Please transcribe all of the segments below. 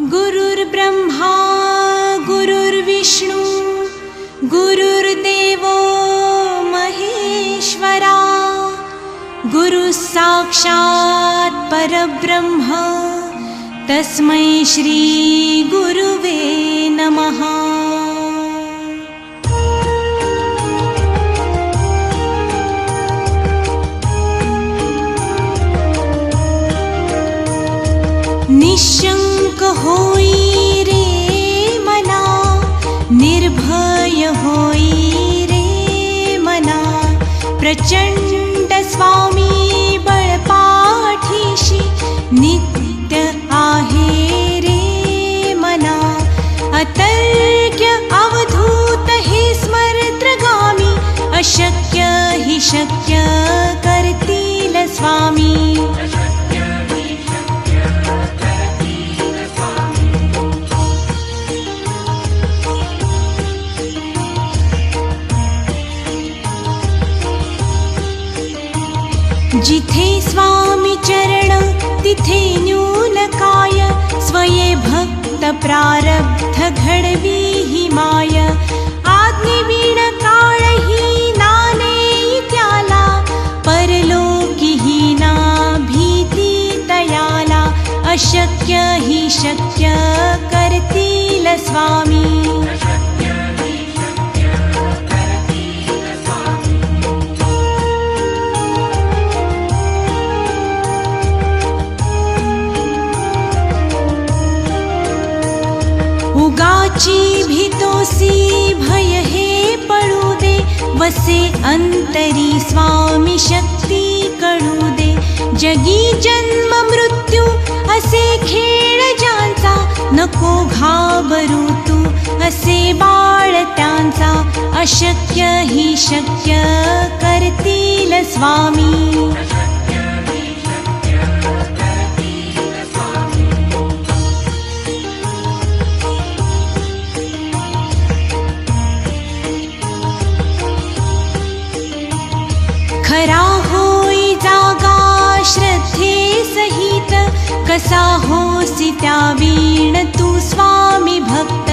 गुरुर्ब्रह्मा गुरुर्विष्णु गुरुर्देवो महेश्वरा गुरुः साक्षात् परब्रह्म तस्मै श्री गुरुवे नमः। निशंक होई रे मना, निर्भय होई रे मना, प्रचंड स्वामी बळपाठीशी नित्य आहे रे मना। अतर्क्य अवधूत हे स्मरत्रगामी, अशक्य हि शक्य करतील स्वामी। जिथे स्वामी चरण तिथे न्यून काय, स्वये भक्त प्रारब्ध घडवी ही माय। आज्ञेविण काळही नाने त्याला, परलोकी ही ना भीती तयाला। अशक्य ही शक्य करतील स्वामी। उगाची भीतोसी भय हे पडू दे, वसे अंतरी स्वामी शक्ती कळू दे। जगी जन्म मृत्यू असे खेळ ज्यांचा, नको घाबरू तू असे बाळ त्यांचा। अशक्य ही शक्य करतील स्वामी। खरा होई जागा श्रद्धे सहित, कसा होसी त्या वीण तू स्वामी भक्त।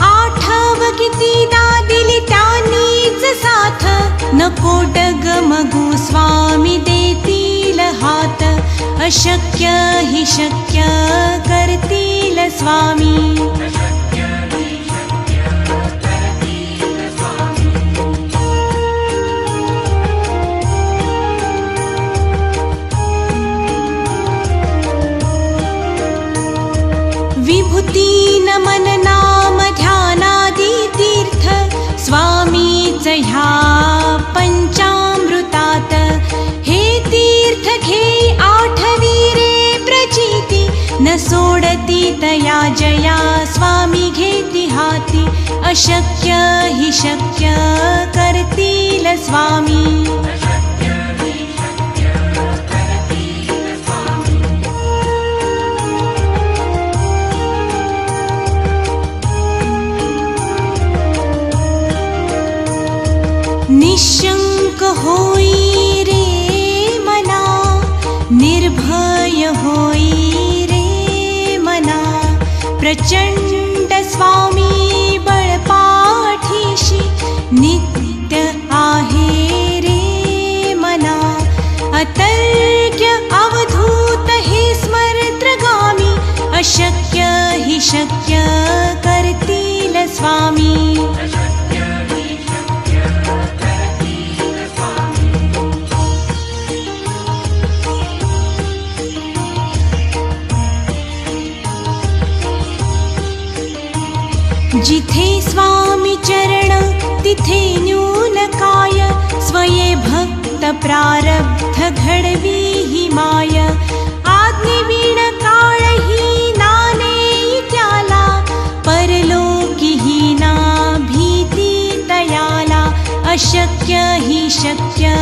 आठव कितीदा दिली त्यांनीच साथ, नको डगमगू स्वामी देतील हात। अशक्य हि शक्य करतील स्वामी। विभूती नमन नाम ध्यानादी तीर्थ, स्वामीच ह्या पंचामृतात। हे तीर्थ घे आठवी रे प्रचिती, न सोडती तया जया स्वामी घेती हाती। अशक्य हि शक्य करतील स्वामी। निशंक होई रे मना, निर्भय होई रे मना, प्रचंड स्वामी बळपाठीशी नित्य आहे रे मना। अतर्क्य अवधूत हे स्मरत्रगामी, अशक्य हि शक्य करतील स्वामी। जिथे स्वामी चरण तिथे न्यून काय, स्वये भक्त प्रारब्ध घडवी ही माय। आज्ञेविण काळही नाने त्याला, परलोकी ही ना भीती तयाला। अशक्य ही शक्य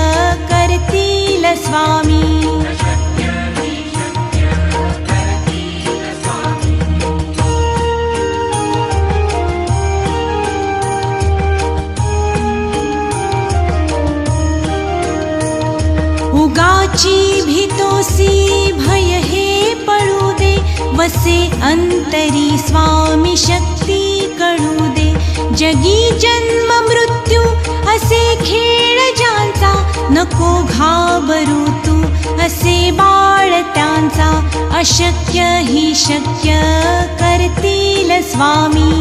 करतील स्वामी। वसे अंतरी स्वामी शक्ती कळू दे. जगी जन्म मृत्यू असे खेळ ज्यांचा, नको घाबरू तू असे बाळ त्यांचा. अशक्य ही शक्य करतील स्वामी.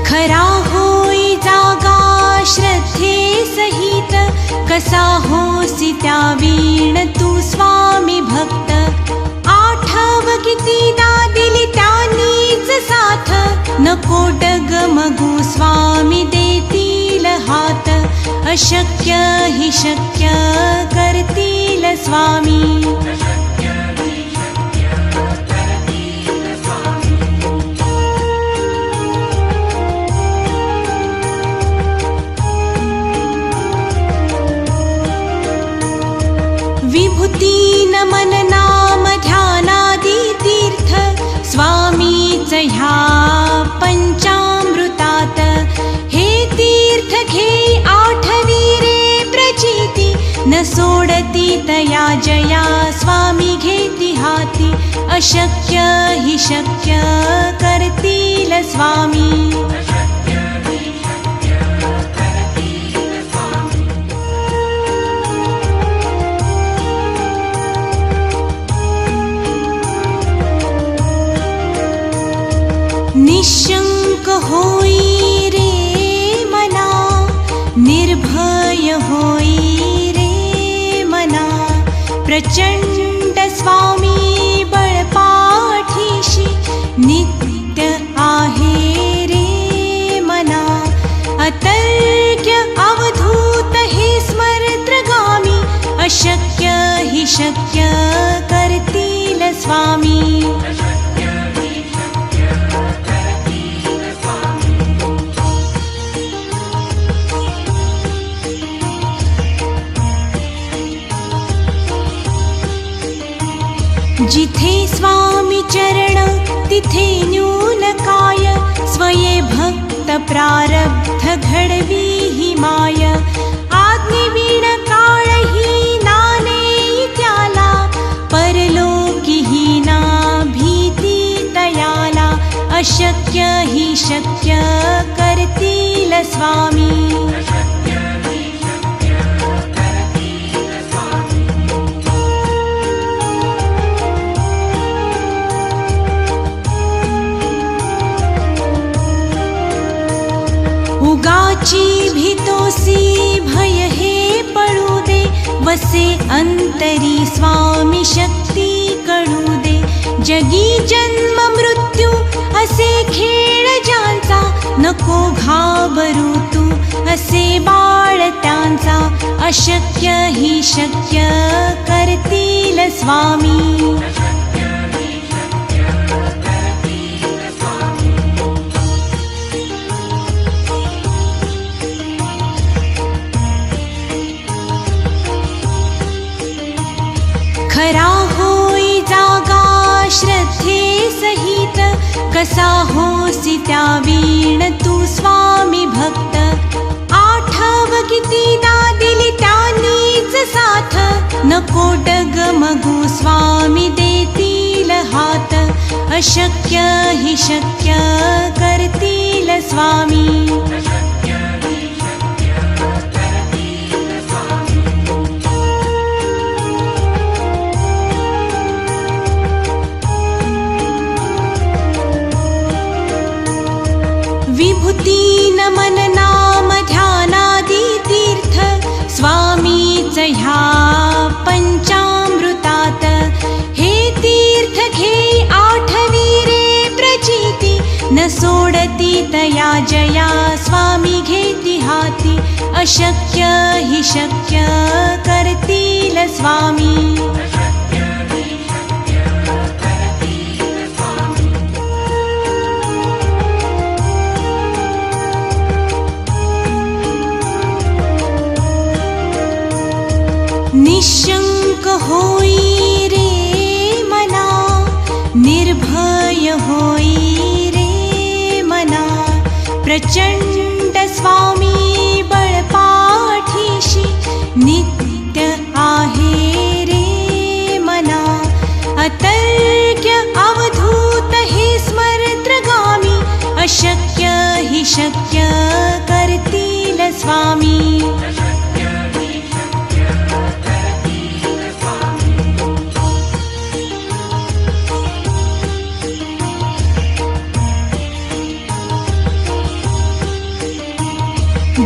खरा होई जागा श्रद्धे सहित, कसा होसी त्या वीण तू स्वामी भक्त. आठव कितीदा दिली त्यांनीच साथ, नको डगमगू स्वामी देतील हात. अशक्य ही शक्य करतील स्वामी. विभूती नमन नाम ध्यानादी तीर्थ, स्वामीच ह्या पंचामृतात. हे तीर्थ घे आठवी रे प्रचिती, न सोडती तया जया स्वामी घेती हाती. अशक्य ही शक्य करतील स्वामी. निशंक होई रे मना, निर्भय होई रे मना. प्रचंड स्वामी बळपाठीशी, नित्य आहे रे मना. अतर्क्य अवधूत हे स्मरत्रगामी, अशक्य ही शक्य करतील स्वामी. जिथे स्वामी चरण तिथे न्यून काय, स्वये भक्त प्रारब्ध घडवी ही माय. आज्ञेविण काळही नाने त्याला, परलोकी ही ना भीती तयाला. अशक्य ही शक्य करतील स्वामी. उगाची भीतोसी भय हे पळू दे, वसे अंतरी स्वामी शक्ती कळू दे. जगी जन्म मृत्यू असे खेळ ज्यांचा, नको घाबरू तू असे बाळ त्यांचा. अशक्य ही शक्य करतील स्वामी. खरा होई जागा श्रद्धे सहित, कसा होसी त्या वीण तू स्वामी भक्त. आठव कितीदा दिली त्यांनीच साथ, नको डगमगू स्वामी देतील हात. अशक्य ही शक्य करतील स्वामी. विभूती नमन नाम ध्यानादी तीर्थ, स्वामीच ह्या पंचामृतात. हे तीर्थ घे आठवी रे प्रचिती, न सोडती तया जया स्वामी घेती हाती. अशक्य ही शक्य करतील स्वामी. निशंक होई रे मना, निर्भय होई रे प्रचंड स्वामी बळपाठीशी नित्य आहे रे मना अतर्क्य अवधूत हे स्मरत्रगामी अशक्य हि शक्य करतील स्वामी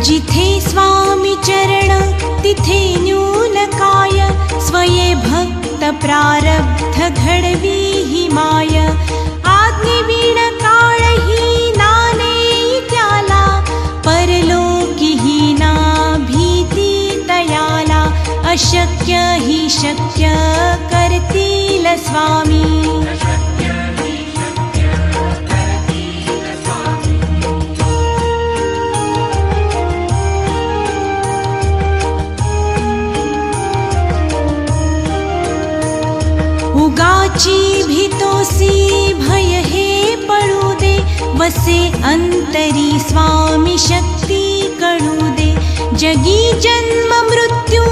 जिथे स्वामी चरण तिथे न्यून काय स्वये भक्त प्रारब्ध घडवी ही माय आज्ञेविण काळही नाने त्याला परलोकी ही ना भीती तयाला अशक्य ही शक्य करतील स्वामी उगाची भीतोसी भय हे पडू दे वसे अंतरी स्वामी शक्ती कळू दे जगी जन्म मृत्यू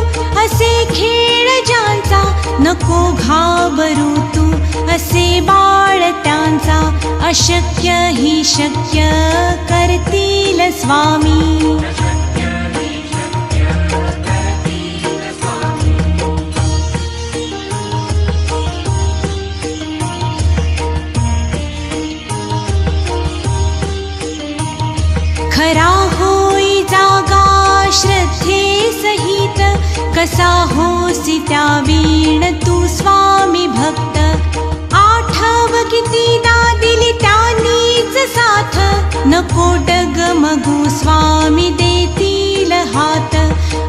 असे खेळ ज्यांचा नको घाबरू तू असे बाळ त्यांचा अशक्य ही शक्य करतील स्वामी खरा होई जागा श्रद्धे सहित कसा होसी त्या वीण तू स्वामी भक्त आठव कितीदा दिली त्यांनीच साथ नको डगमगू स्वामी देतील हात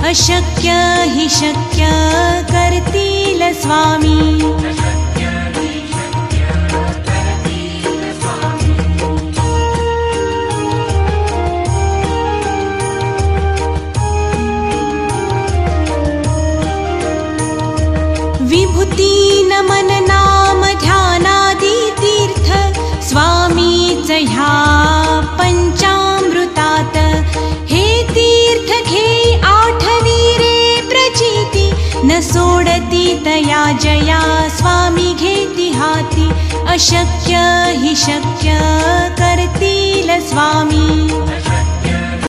अशक्य हि शक्य करतील स्वामी विभूती नमन नाम ध्यानादी तीर्थ स्वामीच ह्या पंचामृतात हे तीर्थ घे आठवी रे प्रचिती न सोडती तया जया स्वामी घेती हाती अशक्य हि शक्य करतील स्वामी